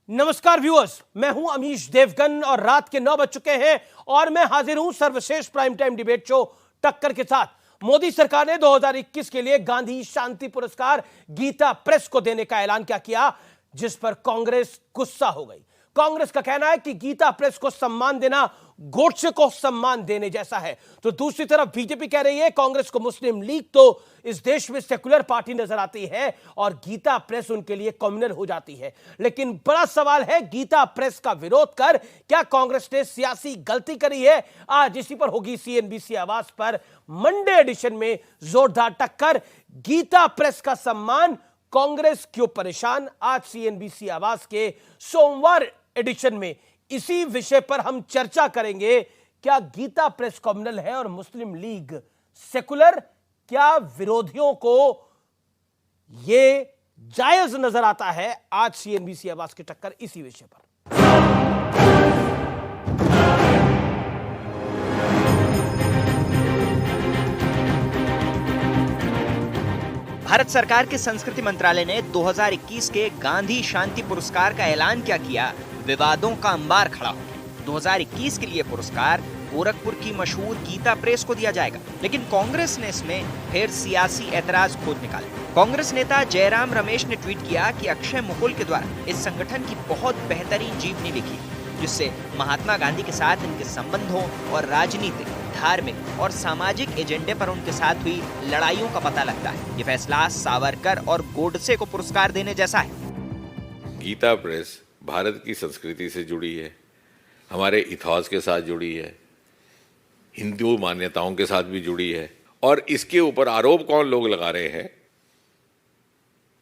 नमस्कार व्यूअर्स, मैं हूं अमीश देवगन और रात के 9 बज चुके हैं और मैं हाजिर हूं सर्वश्रेष्ठ प्राइम टाइम डिबेट शो टक्कर के साथ। मोदी सरकार ने 2021 के लिए गांधी शांति पुरस्कार गीता प्रेस को देने का ऐलान क्या किया, जिस पर कांग्रेस गुस्सा हो गई। कांग्रेस का कहना है कि गीता प्रेस को सम्मान देना गोडसे को सम्मान देने जैसा है, तो दूसरी तरफ बीजेपी कह रही है कांग्रेस को मुस्लिम लीग तो इस देश में सेकुलर पार्टी नजर आती है और गीता प्रेस उनके लिए कम्युनल हो जाती है। लेकिन बड़ा सवाल है, गीता प्रेस का विरोध कर क्या कांग्रेस ने सियासी गलती करी है? आज इसी पर होगी सीएनबीसी आवाज पर मंडे एडिशन में जोरदार टक्कर। गीता प्रेस का सम्मान, कांग्रेस क्यों परेशान? आज सीएनबीसी आवाज के सोमवार एडिशन में इसी विषय पर हम चर्चा करेंगे। क्या गीता प्रेस कम्युनल है और मुस्लिम लीग सेकुलर? क्या विरोधियों को यह जायज नजर आता है? आज सीएनबीसी आवाज की टक्कर इसी विषय पर। भारत सरकार के संस्कृति मंत्रालय ने 2021 के गांधी शांति पुरस्कार का ऐलान क्या किया? विवादों का अंबार खड़ा हो गया। 2021 के लिए पुरस्कार गोरखपुर की मशहूर गीता प्रेस को दिया जाएगा, लेकिन कांग्रेस ने इसमें फिर सियासी एतराज खोद निकाले। कांग्रेस नेता जयराम रमेश ने ट्वीट किया कि अक्षय मुकुल के द्वारा इस संगठन की बहुत बेहतरीन जीवनी लिखी, जिससे महात्मा गांधी के साथ इनके संबंधों और राजनीतिक, धार्मिक और सामाजिक एजेंडे पर उनके साथ हुई लड़ाइयों का पता लगता है। ये फैसला सावरकर और गोडसे को पुरस्कार देने जैसा है। गीता प्रेस भारत की संस्कृति से जुड़ी है, हमारे इतिहास के साथ जुड़ी है, हिंदू मान्यताओं के साथ भी जुड़ी है। और इसके ऊपर आरोप कौन लोग लगा रहे हैं?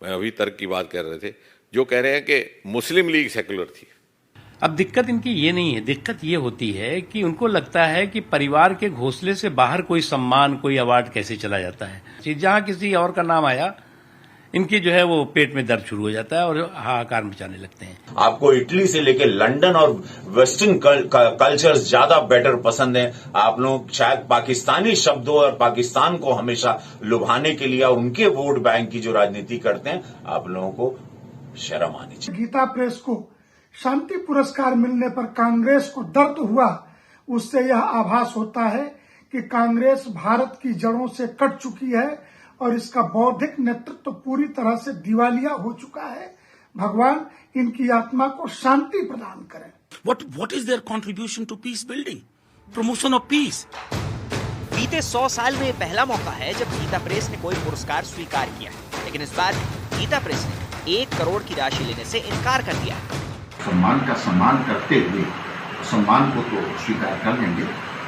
मैं अभी तर्क की बात कर रहे थे, जो कह रहे हैं कि मुस्लिम लीग सेकुलर थी। अब दिक्कत इनकी ये नहीं है, दिक्कत ये होती है कि उनको लगता है कि परिवार के घोंसले से बाहर कोई सम्मान, कोई अवार्ड कैसे चला जाता है। जहां किसी और का नाम आया, इनकी जो है वो पेट में दर्द शुरू हो जाता है और हाहाकार मचाने लगते हैं। आपको इटली से लेकर लंदन और वेस्टर्न कल्चर्स ज्यादा बेटर पसंद हैं। आप लोग शायद पाकिस्तानी शब्दों और पाकिस्तान को हमेशा लुभाने के लिए और उनके वोट बैंक की जो राजनीति करते हैं, आप लोगों को शर्म आनी चाहिए। गीता प्रेस को शांति पुरस्कार मिलने पर कांग्रेस को दर्द हुआ, उससे यह आभास होता है कि कांग्रेस भारत की जड़ों से कट चुकी है और इसका बौद्धिक नेतृत्व पूरी तरह से दिवालिया हो चुका है। भगवान इनकी आत्मा को शांति प्रदान करें। What is their contribution to peace building? Promotion of peace. बीते 100 साल में पहला मौका है जब गीता प्रेस ने कोई पुरस्कार स्वीकार किया है, लेकिन इस बार गीता प्रेस ने 1 करोड़ की राशि लेने से इनकार कर दिया। सम्मान का सम्मान करते हुए सम्मान को तो स्वीकार कर लेंगे,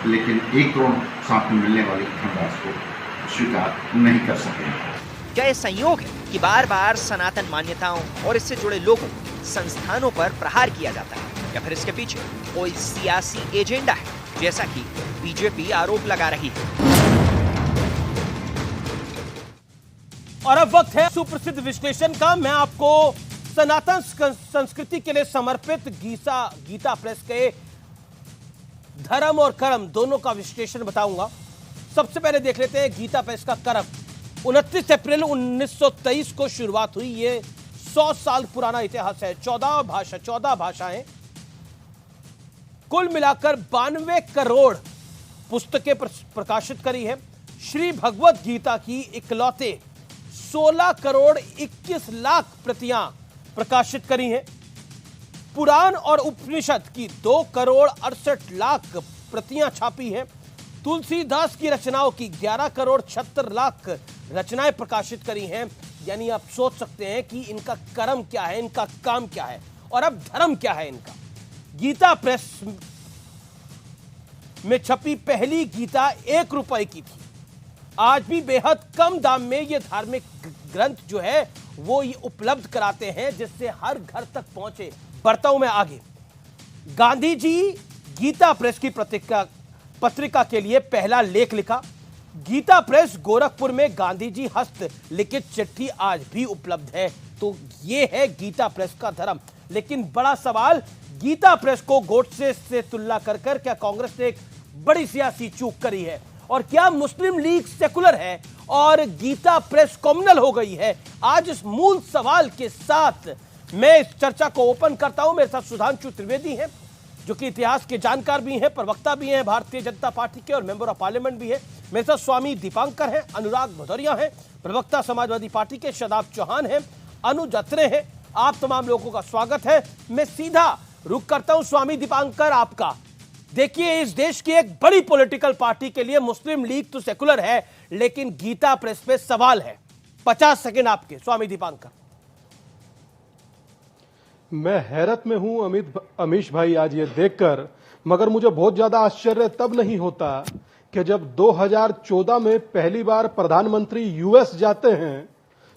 लेकिन 1 करोड़ साथ में मिलने वाली धनराशि को स्वीकार नहीं कर सकेंगे। क्या ये संयोग है कि बार बार सनातन मान्यताओं और इससे जुड़े लोगों, संस्थानों पर प्रहार किया जाता है, या फिर इसके पीछे कोई सियासी एजेंडा है, जैसा कि बीजेपी आरोप लगा रही है? और अब वक्त है सुप्रसिद्ध विश्लेषण का। मैं आपको सनातन संस्कृति के लिए समर्पित गीता प्रेस के धर्म और कर्म दोनों का विश्लेषण बताऊंगा। सबसे पहले देख लेते हैं गीता प्रेस का कर्म। 29 अप्रैल 1923 को शुरुआत हुई। ये 100 साल पुराना इतिहास है। 14 भाषाएं, कुल मिलाकर 92 करोड़ पुस्तकें प्रकाशित करी है। श्री भगवत गीता की इकलौते 16 करोड़ 21 लाख प्रतियां प्रकाशित करी हैं। पुराण और उपनिषद की 2 करोड़ 68 लाख प्रतियां छापी हैं। तुलसीदास की रचनाओं की 11 करोड़ 76 लाख रचनाएं प्रकाशित करी हैं। यानी आप सोच सकते हैं कि इनका कर्म क्या है, इनका काम क्या है और अब धर्म क्या है इनका। गीता प्रेस में छपी पहली गीता 1 रुपए की थी। आज भी बेहद कम दाम में ये धार्मिक ग्रंथ जो है वो ये उपलब्ध कराते हैं, जिससे हर घर तक पहुंचे। बढ़ता हूं मैं आगे। गांधी जी गीता प्रेस की पत्रिका के लिए पहला लेख लिखा। गीता प्रेस गोरखपुर में गांधी जी हस्त लिखित चिट्ठी आज भी उपलब्ध है। तो ये है गीता प्रेस का धर्म। लेकिन बड़ा सवाल, गीता प्रेस को गोडसे से तुलना कर क्या कांग्रेस ने एक बड़ी सियासी चूक करी है? और क्या मुस्लिम लीग सेकुलर है और गीता प्रेस कम्युनल हो गई है? आज इस मूल सवाल के साथ मैं इस चर्चा को ओपन करता हूं। मेरे साथ सुधांशु त्रिवेदी हैं, जो कि इतिहास के जानकार भी हैं, प्रवक्ता भी हैं भारतीय जनता पार्टी के और मेंबर ऑफ पार्लियामेंट भी हैं। मेरे साथ स्वामी दीपांकर हैं, अनुराग भदौरिया हैं, प्रवक्ता समाजवादी पार्टी के, शादाब चौहान हैं, अनुज अत्रे हैं। आप तमाम लोगों का स्वागत है। मैं सीधा रुख करता हूं स्वामी दीपांकर आपका। देखिए, इस देश की एक बड़ी पॉलिटिकल पार्टी के लिए मुस्लिम लीग तो सेकुलर है, लेकिन गीता प्रेस पे सवाल है। 50 सेकंड आपके स्वामी दीपांकर। मैं हैरत में हूं अमीश भाई आज ये देखकर, मगर मुझे बहुत ज्यादा आश्चर्य तब नहीं होता कि जब 2014 में पहली बार प्रधानमंत्री यूएस जाते हैं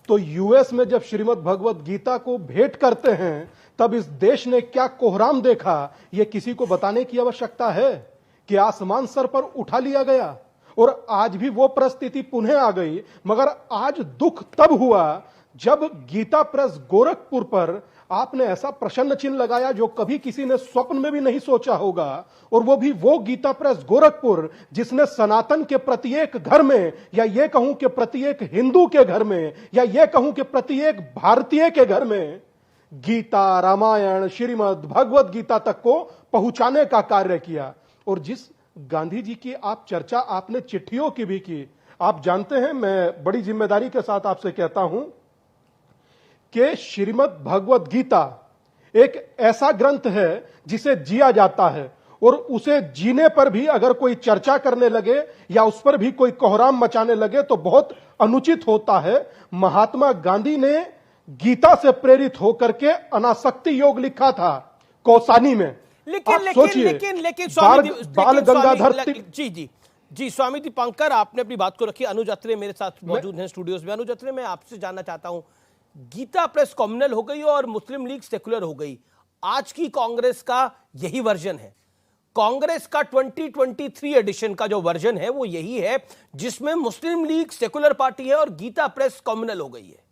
तो यूएस में जब श्रीमद् भगवत गीता को भेंट करते हैं तब इस देश ने क्या कोहराम देखा, ये किसी को बताने की आवश्यकता है कि आसमान सर पर उठा लिया गया और आज भी वो परिस्थिति पुनः आ गई। मगर आज दुख तब हुआ जब गीता प्रेस गोरखपुर पर आपने ऐसा प्रश्न चिन्ह लगाया जो कभी किसी ने स्वप्न में भी नहीं सोचा होगा, और वो भी वो गीता प्रेस गोरखपुर जिसने सनातन के प्रत्येक घर में, या ये कहूं कि प्रत्येक हिंदू के घर में, या ये कहूं कि प्रत्येक भारतीय के घर में गीता, रामायण, श्रीमद् भगवत गीता तक को पहुंचाने का कार्य किया। और जिस गांधी जी की आप चर्चा आपने चिट्ठियों की भी की, आप जानते हैं, मैं बड़ी जिम्मेदारी के साथ आपसे कहता हूं कि श्रीमद् भगवत गीता एक ऐसा ग्रंथ है जिसे जिया जाता है, और उसे जीने पर भी अगर कोई चर्चा करने लगे या उस पर भी कोई कोहराम मचाने लगे तो बहुत अनुचित होता है। महात्मा गांधी ने गीता से प्रेरित होकर के अनासक्ति योग लिखा था कौसानी में। लेकिन बाल गंगाधर जी स्वामी दीपांकर, आपने अपनी बात को रखी। अनुज अत्रे मेरे साथ मौजूद हैं स्टूडियोज में। अनुज अत्रे, मैं आपसे जानना चाहता हूं, गीता प्रेस कॉम्युनल हो गई और मुस्लिम लीग सेकुलर हो गई। आज की कांग्रेस का यही वर्जन है। कांग्रेस का 2023 एडिशन का जो वर्जन है वो यही है, जिसमें मुस्लिम लीग सेकुलर पार्टी है और गीता प्रेस कॉम्युनल हो गई है।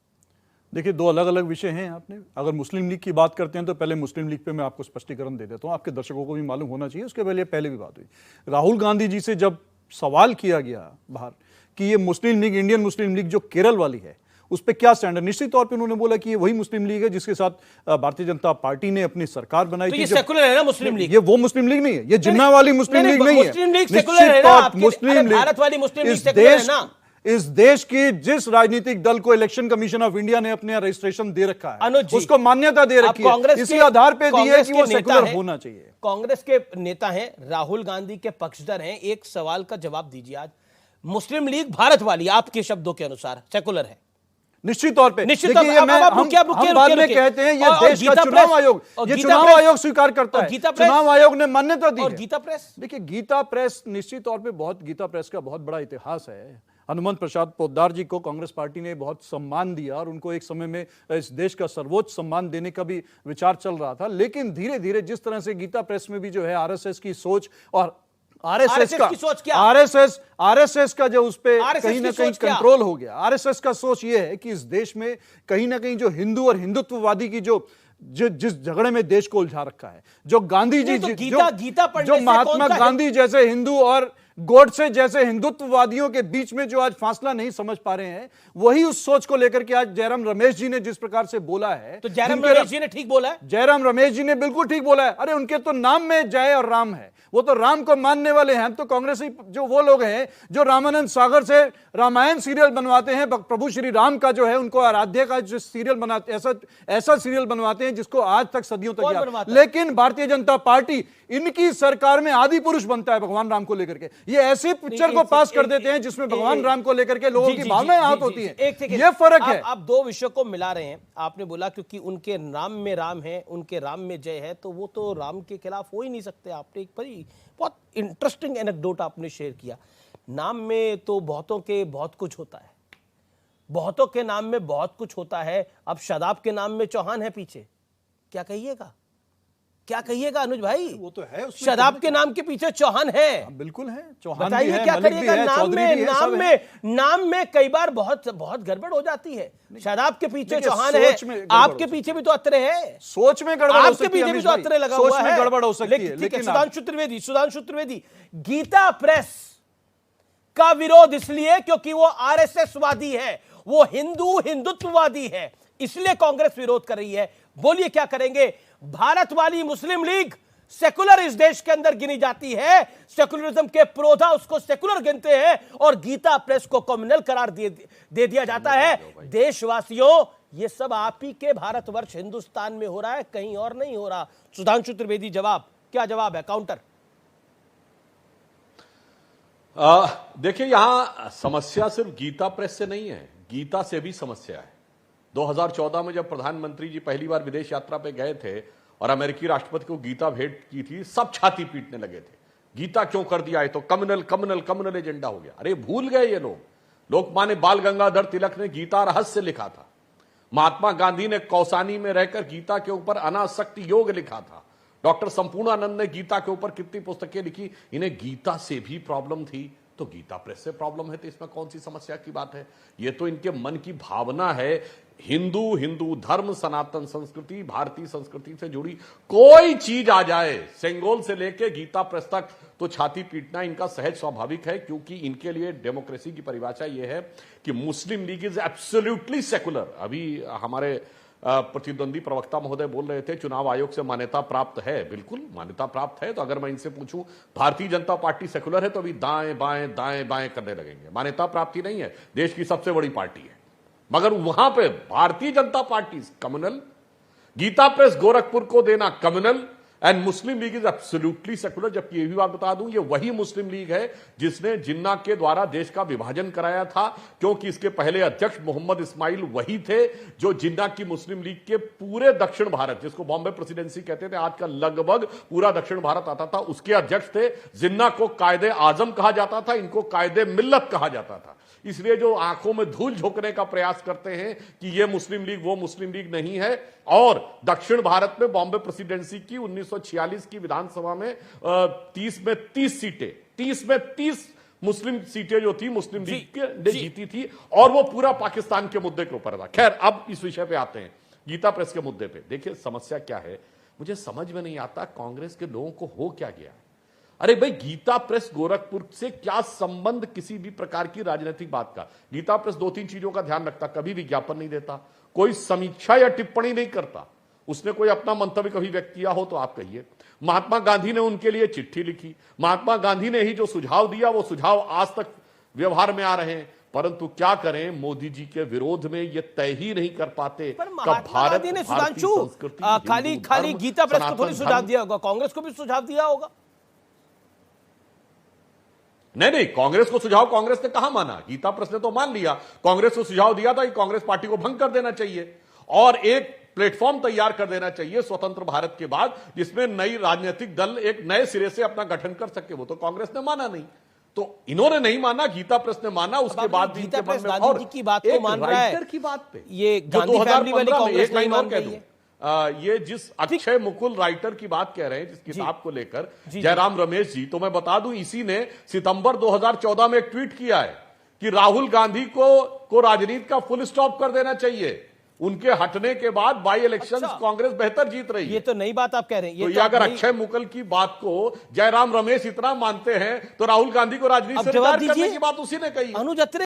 देखिए, दो अलग अलग विषय हैं। आपने अगर मुस्लिम लीग की बात करते हैं तो पहले मुस्लिम लीग पे मैं आपको स्पष्टीकरण दे देता हूं, आपके दर्शकों को भी मालूम होना चाहिए। उसके पहले भी बात हुई, राहुल गांधी जी से जब सवाल किया गया बाहर कि ये मुस्लिम लीग, इंडियन मुस्लिम लीग जो केरल वाली है, उस पर क्या स्टैंड है, निश्चित तौर पे उन्होंने बोला कि ये वही मुस्लिम लीग है जिसके साथ भारतीय जनता पार्टी ने अपनी सरकार बनाई थी। ये सेकुलर है ना मुस्लिम लीग? ये वो मुस्लिम लीग नहीं है, ये जिन्ना वाली मुस्लिम लीग नहीं है। मुस्लिम लीग सेकुलर है ना? मुस्लिम लीग, भारत वाली मुस्लिम लीग सेकुलर है ना? इस देश की जिस राजनीतिक दल को इलेक्शन कमीशन ऑफ इंडिया ने अपने रजिस्ट्रेशन दे रखा है, उसको मान्यता दे रखी है, इसी आधार पे दी है कि वो सेकुलर होना चाहिए। कांग्रेस के नेता हैं, राहुल गांधी के पक्षधर हैं, एक सवाल का जवाब दीजिए। आज मुस्लिम लीग भारत वाली आपके शब्दों के अनुसार सेकुलर है? निश्चित तौर पे। निश्चित तौर पे हम बाद में कहते हैं ये देश का चुनाव आयोग, ये चुनाव आयोग स्वीकार करता है, चुनाव आयोग ने मान्यता दी है। गीता प्रेस, देखिए, गीता प्रेस निश्चित तौर पे गीता प्रेस का बहुत बड़ा इतिहास है। हनुमंत प्रसाद पोद्दार जी को कांग्रेस पार्टी ने बहुत सम्मान दिया और उनको एक समय में इस देश का सर्वोच्च सम्मान देने का भी विचार चल रहा था। लेकिन धीरे धीरे जिस तरह से गीता प्रेस में भी जो है आरएसएस की सोच और आरएसएस का जो उस पे कहीं ना कहीं कंट्रोल हो गया। आरएसएस का सोच ये है कि इस देश में कहीं ना कहीं जो हिंदू और हिंदुत्ववादी की जिस झगड़े में देश को उलझा रखा है, जो गांधी जी जो महात्मा गांधी जैसे हिंदू और गोडसे जैसे हिंदुत्ववादियों के बीच में जो आज फासला नहीं समझ पा रहे हैं, वही उस सोच को लेकर के आज जयराम रमेश जी ने जिस प्रकार से बोला है, तो जयराम रमेश जी ने ठीक बोला है। जयराम रमेश जी ने बिल्कुल ठीक बोला है। अरे, उनके तो नाम में जय और राम है, वो तो राम को मानने वाले हैं। हम तो कांग्रेसी जो वो लोग हैं जो रामानंद सागर से रामायण सीरियल बनवाते हैं, प्रभु श्री राम का जो है उनको आराध्य का जो सीरियल बनाते, ऐसा सीरियल बनवाते हैं जिसको आज तक सदियों तक याद। लेकिन भारतीय जनता पार्टी इनकी सरकार में आदि पुरुष बनता है भगवान राम को लेकर के। ये ऐसी पिक्चर को पास कर देते हैं जिसमें भगवान राम को लेकर के लोगों की भावनाएं आहत होती हैं। ये फर्क है। आप दो विषयों को मिला रहे हैं। आपने बोला क्योंकि उनके नाम में राम है, उनके राम में जय है, तो वो तो राम के खिलाफ हो ही नहीं सकते। आपने एक बड़ी बहुत इंटरेस्टिंग एनेक्डोट आपने शेयर किया। नाम में तो बहुतों के बहुत कुछ होता है, बहुतों के नाम में बहुत कुछ होता है। अब शादाब के नाम में चौहान है पीछे, क्या कहिएगा? क्या कहिएगा अनुज भाई? वो तो है, शादाब के नाम के पीछे चौहान है। बिल्कुल है, चौहान बताइए भी है, क्या करिएगा? नाम में कई बार बहुत गड़बड़ हो जाती है। शादाब के पीछे चौहान है, आपके पीछे भी तो अत्रे है। सोच में गड़बड़ हो सकती है, आपके पीछे भी तो अत्रे लगा हुआ है, गड़बड़ हो सकती है। लेकिन सुधांशु त्रिवेदी, गीता प्रेस का विरोध इसलिए क्योंकि वो आरएसएस वादी है, वो हिंदुत्ववादी है, इसलिए कांग्रेस विरोध कर रही है। बोलिए क्या करेंगे। भारत वाली मुस्लिम लीग सेकुलर इस देश के अंदर गिनी जाती है, सेकुलरिज्म के प्रोधा उसको सेकुलर गिनते हैं और गीता प्रेस को कम्युनल करार दे दिया जाता है। देशवासियों, ये सब आप ही के भारतवर्ष हिंदुस्तान में हो रहा है, कहीं और नहीं हो रहा। सुधांशु त्रिवेदी, जवाब क्या जवाब है, काउंटर? देखिए, यहां समस्या सिर्फ गीता प्रेस से नहीं है, गीता से भी समस्या है। 2014 में जब प्रधानमंत्री जी पहली बार विदेश यात्रा पे गए थे और अमेरिकी राष्ट्रपति को गीता भेंट की थी, सब छाती पीटने लगे थे, गीता क्यों कर दिया है, तो कम्युनल कम्युनल कम्युनल एजेंडा हो गया। अरे भूल गए ये लोग, लोकमान्य बाल गंगाधर तिलक ने गीता रहस्य लिखा था, महात्मा गांधी ने कौसानी में रहकर गीता के ऊपर अनासक्ति योग लिखा था, डॉक्टर संपूर्णानंद ने गीता के ऊपर कितनी पुस्तकें लिखी। इन्हें गीता से भी प्रॉब्लम थी तो गीता प्रेस से प्रॉब्लम है, तो इसमें कौन सी समस्या की बात है। ये तो इनके मन की भावना है। हिंदू धर्म, सनातन संस्कृति, भारतीय संस्कृति से जुड़ी कोई चीज आ जाए, सेंगोल से लेके गीता प्रेस तक, तो छाती पीटना इनका सहज स्वाभाविक है, क्योंकि इनके लिए डेमोक्रेसी की परिभाषा यह है कि मुस्लिम लीग इज एब्सोल्युटली सेकुलर। अभी हमारे प्रतिद्वंदी प्रवक्ता महोदय बोल रहे थे चुनाव आयोग से मान्यता प्राप्त है, बिल्कुल मान्यता प्राप्त है। तो अगर मैं इनसे पूछूं भारतीय जनता पार्टी सेकुलर है, तो अभी दाएं बाएं दाएं बाएं करने लगेंगे। मान्यता प्राप्ति नहीं है, देश की सबसे बड़ी पार्टी है, मगर वहां पे Bharatiya Janata Party communal, Gita Press Gorakhpur को देना communal, and Muslim League is absolutely secular. जबकि यह भी बात बता दूं, ये वही मुस्लिम लीग है जिसने जिन्ना के द्वारा देश का विभाजन कराया था, क्योंकि इसके पहले अध्यक्ष मोहम्मद इस्माइल वही थे जो जिन्ना की मुस्लिम लीग के पूरे दक्षिण भारत, जिसको बॉम्बे प्रेसिडेंसी कहते थे, आज का लगभग पूरा दक्षिण भारत आता था, उसके अध्यक्ष थे। जिन्ना को कायदे आजम कहा जाता था, इनको कायदे मिल्लत कहा जाता था। इसलिए जो आंखों में धूल झोंकने का प्रयास करते हैं कि ये मुस्लिम लीग वो मुस्लिम लीग नहीं है। और दक्षिण भारत में बॉम्बे प्रेसिडेंसी की 1946 की विधानसभा में 30 में 30 सीटें, 30 में 30 मुस्लिम सीटें जो थी मुस्लिम लीग ने जीती थी, और वो पूरा पाकिस्तान के मुद्दे के ऊपर था। खैर, अब इस विषय पे आते हैं, गीता प्रेस के मुद्दे पे। देखिए समस्या क्या है, मुझे समझ में नहीं आता कांग्रेस के लोगों को हो क्या गया। अरे भाई, गीता प्रेस गोरखपुर से क्या संबंध किसी भी प्रकार की राजनीतिक बात का। गीता प्रेस 2-3 चीजों का ध्यान रखता, कभी विज्ञापन नहीं देता, कोई समीक्षा या टिप्पणी नहीं करता। उसने कोई अपना मंतव्य कभी व्यक्त किया हो तो आप कहिए। महात्मा गांधी ने उनके लिए चिट्ठी लिखी, महात्मा गांधी ने ही जो सुझाव दिया वो सुझाव आज तक व्यवहार में आ रहे हैं। परंतु क्या करें, मोदी जी के विरोध में ये तय ही नहीं कर पाते कब भारत ने सुधांशु खाली गीता प्रेस को थोड़ी सुझाव दिया होगा, कांग्रेस को भी सुझाव दिया होगा। नहीं, कांग्रेस को सुझाव कांग्रेस ने कहां माना, गीता प्रेस ने तो मान लिया। कांग्रेस को सुझाव दिया था कि कांग्रेस पार्टी को भंग कर देना चाहिए और एक प्लेटफॉर्म तैयार कर देना चाहिए स्वतंत्र भारत के बाद, जिसमें नई राजनीतिक दल एक नए सिरे से अपना गठन कर सके। वो तो कांग्रेस ने माना नहीं, तो इन्होंने नहीं माना, गीता प्रेस ने माना। उसके बाद भी गीता प्रेस गांधी की बात को मान रहा है, की बात पे ये गांधी फैमिली वाली कांग्रेस नहीं मान रही है। ये जिस अक्षय मुकुल राइटर की बात कह रहे हैं, जिस किताब को लेकर जयराम रमेश जी, तो मैं बता दूं इसी ने सितंबर 2014 में एक ट्वीट किया है कि राहुल गांधी को राजनीति का फुल स्टॉप कर देना चाहिए। उनके हटने के बाद बाई इलेक्शंस कांग्रेस बेहतर जीत रही है। ये तो नई बात आप कह रहे हैं। ये अगर अक्षय मुकुल की बात को जयराम रमेश इतना मानते हैं तो राहुल गांधी को राजनीति से रिटायर करने की बात उसी ने कही। अनुज अत्रे